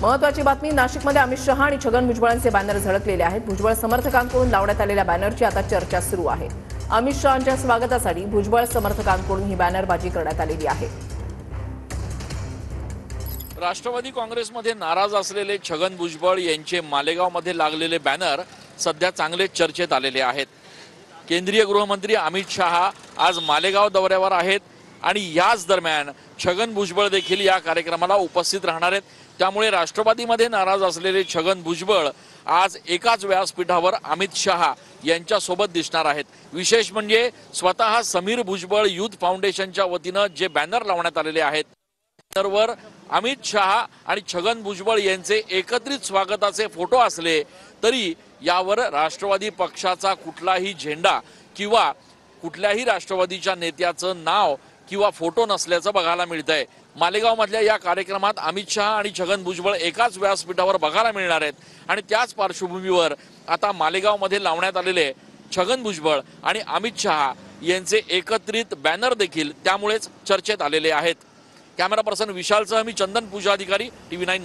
महत्त्वाची बातमी, नाशिकमध्ये अमित शहा आणि छगन भुजबळांचे बॅनर झळकलेले आहेत। भुजबळ समर्थकांकडून लावण्यात आलेल्या बॅनरची आता चर्चा सुरू आहे। अमित शहांच्या स्वागतासाठी भुजबळ समर्थकांकडून ही बॅनरबाजी करण्यात आलेली आहे। राष्ट्रवादी काँग्रेसमध्ये नाराज असलेले छगन भुजबळ यांचे मालेगावमध्ये लागलेले बॅनर सध्या चांगले चर्चेत आलेले आहेत। केंद्रीय गृहमंत्री अमित शहा आज मालेगाव दौऱ्यावर आहेत आणि याच दरम्यान छगन भुजबळ देखील या कार्यक्रमाला उपस्थित राहणार आहेत। त्यामुळे राष्ट्रवादीमध्ये नाराज असलेले छगन भुजबळ आज एकाच व्यासपीठावर अमित शहा यांच्या सोबत दिसणार आहेत। विशेष म्हणजे स्वतः समीर भुजबळ युथ फाउंडेशनच्या वतीने जे बॅनर लावण्यात आलेले आहेत बॅनरवर अमित शहा आणि छगन भुजबळ यांचे एकत्रित स्वागताचे फोटो असले तरी यावर राष्ट्रवादी पक्षाचा कुठलाही झेंडा किंवा कुठल्याही राष्ट्रवादीच्या नेत्याचं नाव किंवा फोटो नसल्याचं बघायला मिळतंय। मालेगावमधल्या या कार्यक्रमात अमित शहा आणि छगन भुजबळ एकाच व्यासपीठावर बघायला मिळणार आहेत आणि त्याच पार्श्वभूमीवर आता मालेगावमध्ये लावण्यात आलेले छगन भुजबळ आणि अमित शहा यांचे एकत्रित बॅनर देखील त्यामुळेच चर्चेत आलेले आहेत। कॅमेरा पर्सन विशालसह मी चंदन पूजा अधिकारी, TV9।